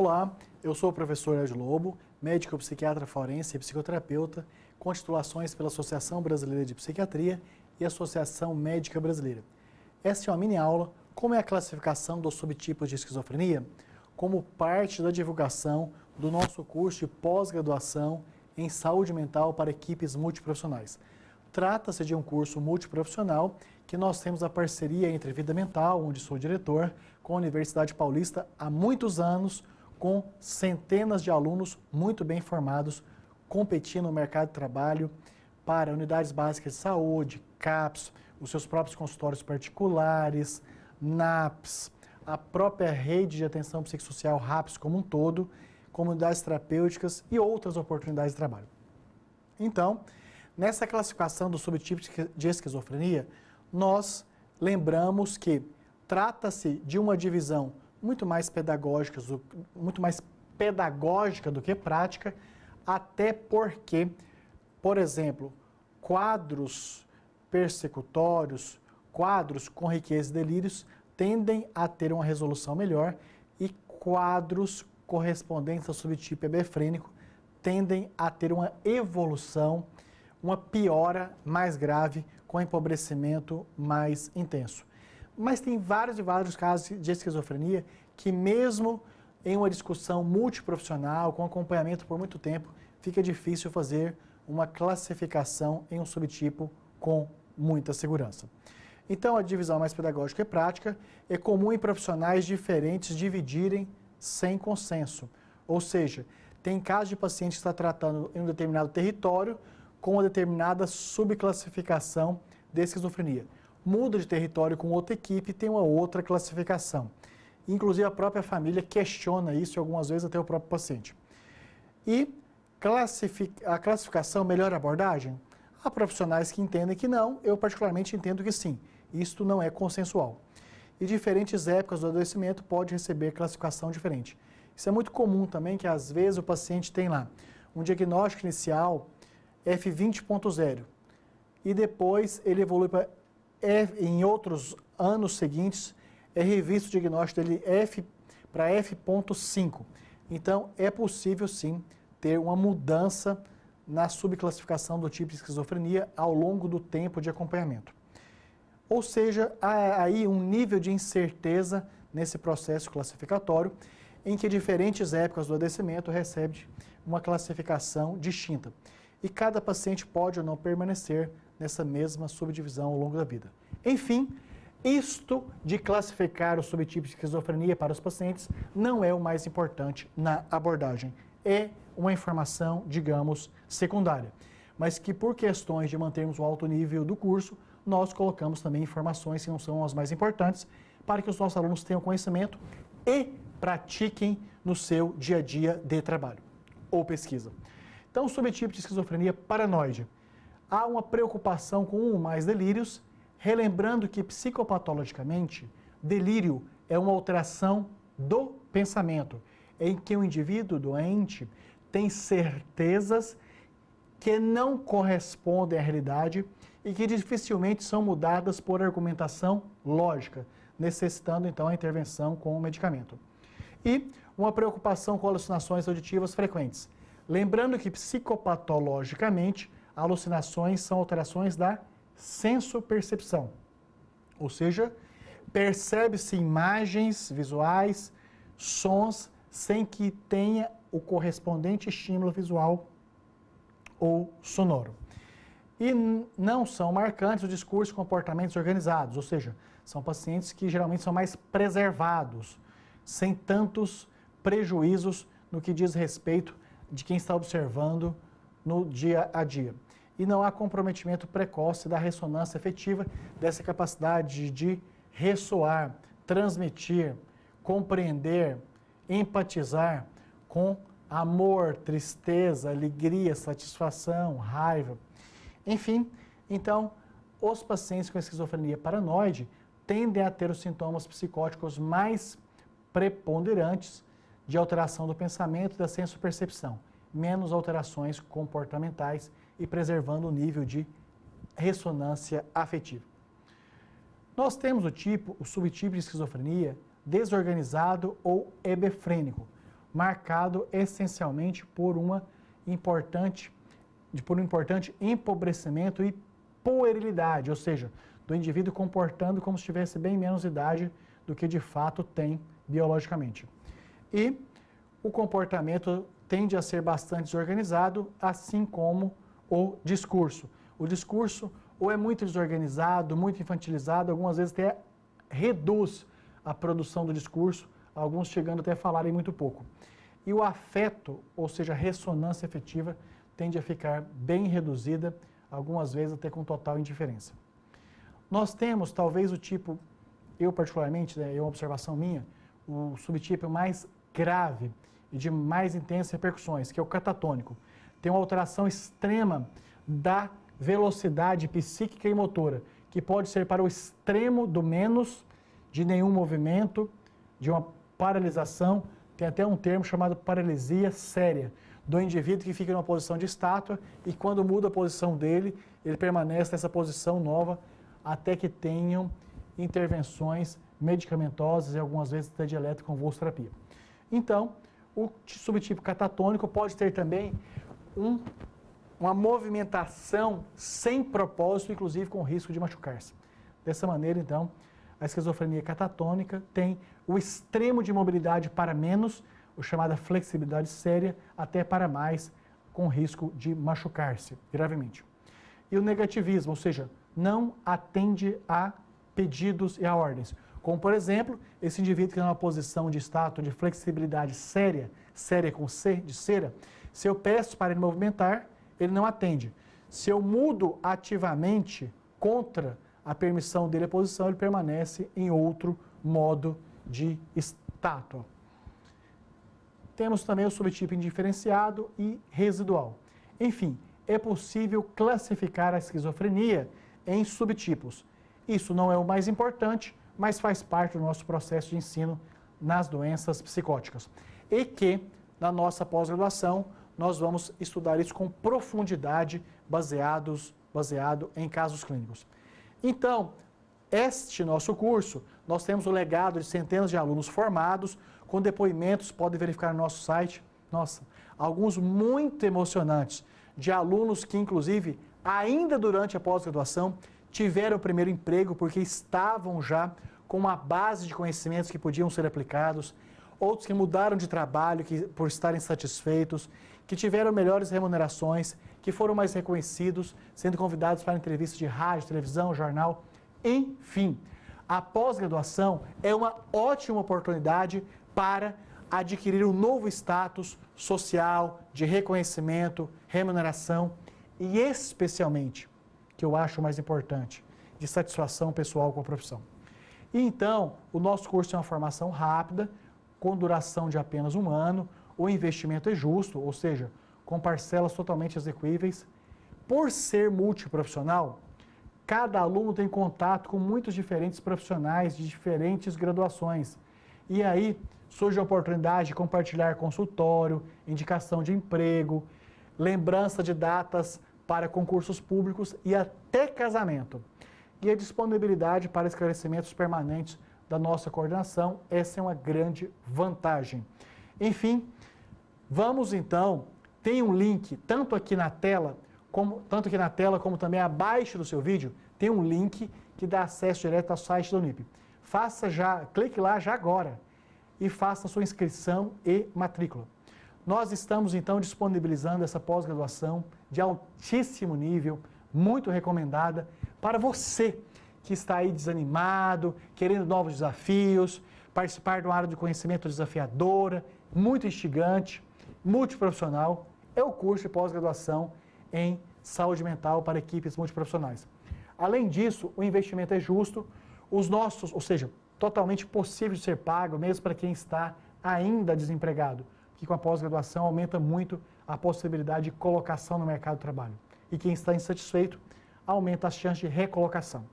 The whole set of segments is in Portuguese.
Olá, eu sou o professor Ed Lobo, médico psiquiatra forense e psicoterapeuta, com titulações pela Associação Brasileira de Psiquiatria e Associação Médica Brasileira. Esta é uma mini-aula como é a classificação dos subtipos de esquizofrenia, como parte da divulgação do nosso curso de pós-graduação em saúde mental para equipes multiprofissionais. Trata-se de um curso multiprofissional que nós temos a parceria entre Vida Mental, onde sou diretor, com a Universidade Paulista há muitos anos, com centenas de alunos muito bem formados, competindo no mercado de trabalho para unidades básicas de saúde, CAPS, os seus próprios consultórios particulares, NAPS, a própria rede de atenção psicossocial RAPS como um todo, comunidades terapêuticas e outras oportunidades de trabalho. Então, nessa classificação do subtipo de esquizofrenia, nós lembramos que trata-se de uma divisão muito mais pedagógica do que prática, até porque, por exemplo, quadros persecutórios, quadros com riqueza e delírios, tendem a ter uma resolução melhor e quadros correspondentes ao subtipo hebefrênico tendem a ter uma evolução, uma piora mais grave, com empobrecimento mais intenso. Mas tem vários e vários casos de esquizofrenia que mesmo em uma discussão multiprofissional, com acompanhamento por muito tempo, fica difícil fazer uma classificação em um subtipo com muita segurança. Então, a divisão mais pedagógica e prática é comum em profissionais diferentes dividirem sem consenso. Ou seja, tem casos de paciente que está tratando em um determinado território com uma determinada subclassificação de esquizofrenia. Muda de território com outra equipe e tem uma outra classificação. Inclusive, a própria família questiona isso, algumas vezes até o próprio paciente. E a classificação melhor abordagem? Há profissionais que entendem que não, eu particularmente entendo que sim. Isto não é consensual. E diferentes épocas do adoecimento pode receber classificação diferente. Isso é muito comum também, que às vezes o paciente tem lá um diagnóstico inicial F20.0 e depois ele evolui para em outros anos seguintes é revisto o diagnóstico dele para F.5. Então é possível sim ter uma mudança na subclassificação do tipo de esquizofrenia ao longo do tempo de acompanhamento. Ou seja, há aí um nível de incerteza nesse processo classificatório em que diferentes épocas do adoecimento recebem uma classificação distinta. E cada paciente pode ou não permanecer nessa mesma subdivisão ao longo da vida. Enfim, isto de classificar os subtipos de esquizofrenia para os pacientes não é o mais importante na abordagem. É uma informação, digamos, secundária, mas que por questões de mantermos o alto nível do curso, nós colocamos também informações que não são as mais importantes para que os nossos alunos tenham conhecimento e pratiquem no seu dia a dia de trabalho ou pesquisa. Então, o subtipo de esquizofrenia paranoide. Há uma preocupação com um ou mais delírios, relembrando que psicopatologicamente, delírio é uma alteração do pensamento, em que o indivíduo doente tem certezas que não correspondem à realidade e que dificilmente são mudadas por argumentação lógica, necessitando então a intervenção com o medicamento. E uma preocupação com alucinações auditivas frequentes. Lembrando que psicopatologicamente, alucinações são alterações da sensopercepção, ou seja, percebe-se imagens visuais, sons, sem que tenha o correspondente estímulo visual ou sonoro. E não são marcantes os discursos e comportamentos organizados, ou seja, são pacientes que geralmente são mais preservados, sem tantos prejuízos no que diz respeito de quem está observando no dia a dia. E não há comprometimento precoce da ressonância efetiva, dessa capacidade de ressoar, transmitir, compreender, empatizar com amor, tristeza, alegria, satisfação, raiva. Enfim, então, os pacientes com esquizofrenia paranoide tendem a ter os sintomas psicóticos mais preponderantes de alteração do pensamento e da sensopercepção, menos alterações comportamentais e preservando o nível de ressonância afetiva. Nós temos o subtipo de esquizofrenia desorganizado ou hebefrênico. marcado essencialmente por um importante empobrecimento e puerilidade, ou seja, do indivíduo comportando como se tivesse bem menos idade do que de fato tem biologicamente. E o comportamento tende a ser bastante desorganizado, assim como o discurso. O discurso ou é muito desorganizado, muito infantilizado, algumas vezes até reduz a produção do discurso, alguns chegando até a falarem muito pouco. E o afeto, ou seja, a ressonância afetiva, tende a ficar bem reduzida, algumas vezes até com total indiferença. Nós temos, talvez, o tipo, eu particularmente, é uma observação minha, o subtipo mais grave e de mais intensas repercussões, que é o catatônico. Tem uma alteração extrema da velocidade psíquica e motora, que pode ser para o extremo do menos, de nenhum movimento, de uma paralisação, tem até um termo chamado paralisia séria, do indivíduo que fica numa posição de estátua e quando muda a posição dele, ele permanece nessa posição nova até que tenham intervenções medicamentosas e algumas vezes até de eletroconvulsoterapia. Então, o subtipo catatônico pode ter também uma movimentação sem propósito, inclusive com risco de machucar-se. Dessa maneira, então, a esquizofrenia catatônica tem o extremo de mobilidade para menos, o chamada flexibilidade séria, até para mais, com risco de machucar-se gravemente. E o negativismo, ou seja, não atende a pedidos e a ordens. Como, por exemplo, esse indivíduo que está numa posição de status de flexibilidade séria, séria com C, de cera, se eu peço para ele movimentar, ele não atende. Se eu mudo ativamente contra a permissão dele a posição, ele permanece em outro modo de estátua. Temos também o subtipo indiferenciado e residual. Enfim, é possível classificar a esquizofrenia em subtipos. Isso não é o mais importante, mas faz parte do nosso processo de ensino nas doenças psicóticas. E que, na nossa pós-graduação, nós vamos estudar isso com profundidade, baseado em casos clínicos. Então, este nosso curso, nós temos o legado de centenas de alunos formados, com depoimentos, podem verificar no nosso site, nossa, alguns muito emocionantes, de alunos que, inclusive, ainda durante a pós-graduação, tiveram o primeiro emprego porque estavam já com uma base de conhecimentos que podiam ser aplicados, outros que mudaram de trabalho por estarem satisfeitos, que tiveram melhores remunerações, que foram mais reconhecidos, sendo convidados para entrevistas de rádio, televisão, jornal, enfim. A pós-graduação é uma ótima oportunidade para adquirir um novo status social, de reconhecimento, remuneração e especialmente, que eu acho mais importante, de satisfação pessoal com a profissão. E então, o nosso curso é uma formação rápida, com duração de apenas 1 ano, o investimento é justo, ou seja, com parcelas totalmente execuíveis. Por ser multiprofissional, cada aluno tem contato com muitos diferentes profissionais de diferentes graduações. E aí surge a oportunidade de compartilhar consultório, indicação de emprego, lembrança de datas para concursos públicos e até casamento. E a disponibilidade para esclarecimentos permanentes da nossa coordenação, essa é uma grande vantagem. Enfim, vamos então, tem um link tanto aqui na tela como também abaixo do seu vídeo, tem um link que dá acesso direto ao site da Unip. Clique lá já agora e faça a sua inscrição e matrícula. Nós estamos então disponibilizando essa pós-graduação de altíssimo nível, muito recomendada para você que está aí desanimado, querendo novos desafios, participar de uma área de conhecimento desafiadora, muito instigante, multiprofissional. É o curso de pós-graduação em saúde mental para equipes multiprofissionais. Além disso, o investimento é justo, ou seja, totalmente possível de ser pago, mesmo para quem está ainda desempregado, que com a pós-graduação aumenta muito a possibilidade de colocação no mercado de trabalho. E quem está insatisfeito, aumenta as chances de recolocação.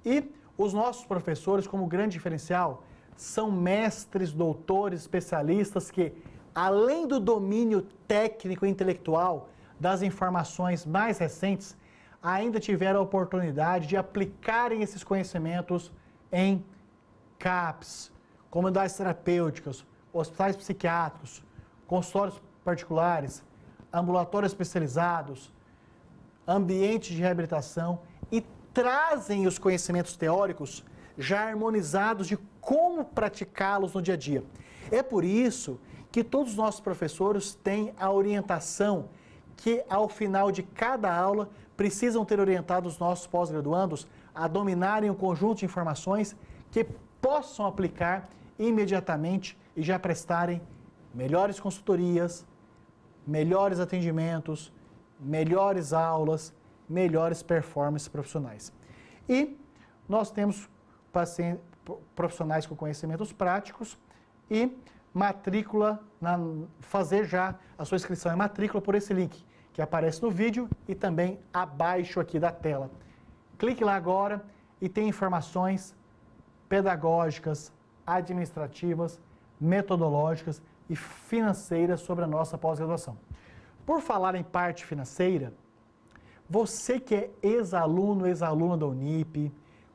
E os nossos professores, como grande diferencial, são mestres, doutores, especialistas que, além do domínio técnico e intelectual das informações mais recentes, ainda tiveram a oportunidade de aplicarem esses conhecimentos em CAPs, comunidades terapêuticas, hospitais psiquiátricos, consultórios particulares, ambulatórios especializados, ambientes de reabilitação e trazem os conhecimentos teóricos já harmonizados de como praticá-los no dia a dia. É por isso que todos os nossos professores têm a orientação que, ao final de cada aula, precisam ter orientado os nossos pós-graduandos a dominarem um conjunto de informações que possam aplicar imediatamente e já prestarem melhores consultorias, melhores atendimentos, melhores aulas, melhores performances profissionais. E nós temos profissionais com conhecimentos práticos e matrícula, fazer já a sua inscrição em matrícula por esse link que aparece no vídeo e também abaixo aqui da tela. Clique lá agora e tem informações pedagógicas, administrativas, metodológicas e financeiras sobre a nossa pós-graduação. Por falar em parte financeira, você que é ex-aluno, ex-aluna da Unip,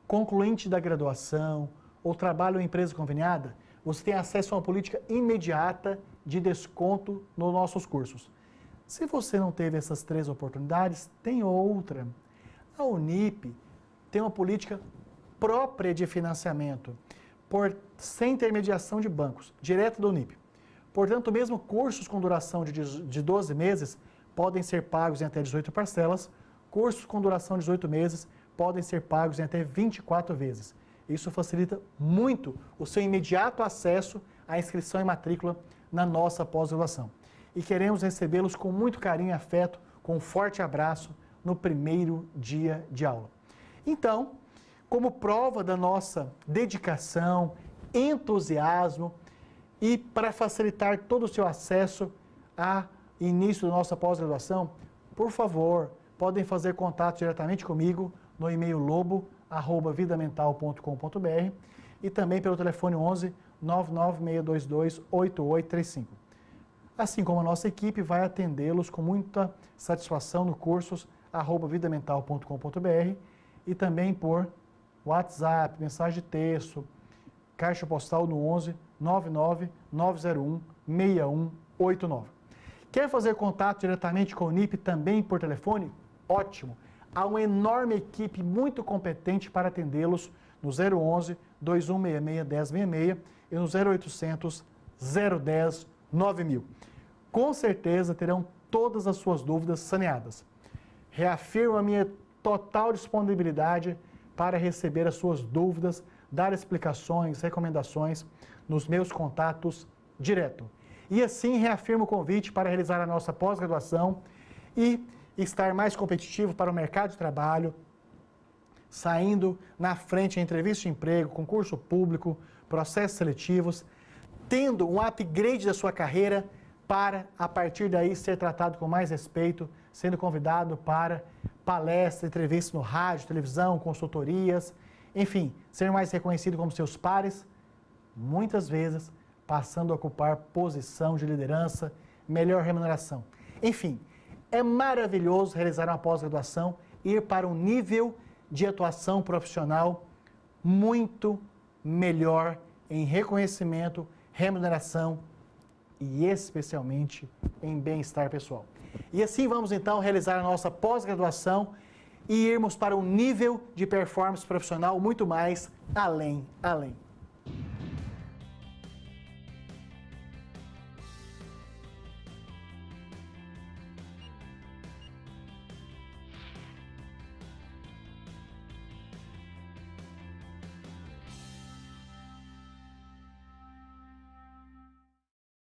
concluinte da graduação ou trabalha em empresa conveniada, você tem acesso a uma política imediata de desconto nos nossos cursos. Se você não teve essas 3 oportunidades, tem outra. A Unip tem uma política própria de financiamento, sem intermediação de bancos, direto da Unip. Portanto, mesmo cursos com duração de 12 meses podem ser pagos em até 18 parcelas, cursos com duração de 18 meses podem ser pagos em até 24 vezes. Isso facilita muito o seu imediato acesso à inscrição e matrícula na nossa pós-graduação. E queremos recebê-los com muito carinho e afeto, com um forte abraço no primeiro dia de aula. Então, como prova da nossa dedicação, entusiasmo e para facilitar todo o seu acesso ao início da nossa pós-graduação, por favor, podem fazer contato diretamente comigo no e-mail lobo@vidamental.com.br e também pelo telefone 11 99622 8835. Assim como a nossa equipe vai atendê-los com muita satisfação no cursos@vidamental.com.br e também por WhatsApp, mensagem de texto, caixa postal no 11 99 901 6189. Quer fazer contato diretamente com o Unip também por telefone? Ótimo! Há uma enorme equipe muito competente para atendê-los no 011 2166 1066 e no 0800 010 9000. Com certeza terão todas as suas dúvidas saneadas. Reafirmo a minha total disponibilidade para receber as suas dúvidas, dar explicações, recomendações nos meus contatos direto. E assim reafirmo o convite para realizar a nossa pós-graduação e estar mais competitivo para o mercado de trabalho, saindo na frente em entrevista de emprego, concurso público, processos seletivos, tendo um upgrade da sua carreira para, a partir daí, ser tratado com mais respeito, sendo convidado para palestras, entrevistas no rádio, televisão, consultorias, enfim, ser mais reconhecido como seus pares, muitas vezes passando a ocupar posição de liderança, melhor remuneração. Enfim, é maravilhoso realizar uma pós-graduação e ir para um nível de atuação profissional muito melhor em reconhecimento, remuneração e especialmente em bem-estar pessoal. E assim vamos então realizar a nossa pós-graduação e irmos para um nível de performance profissional muito mais além.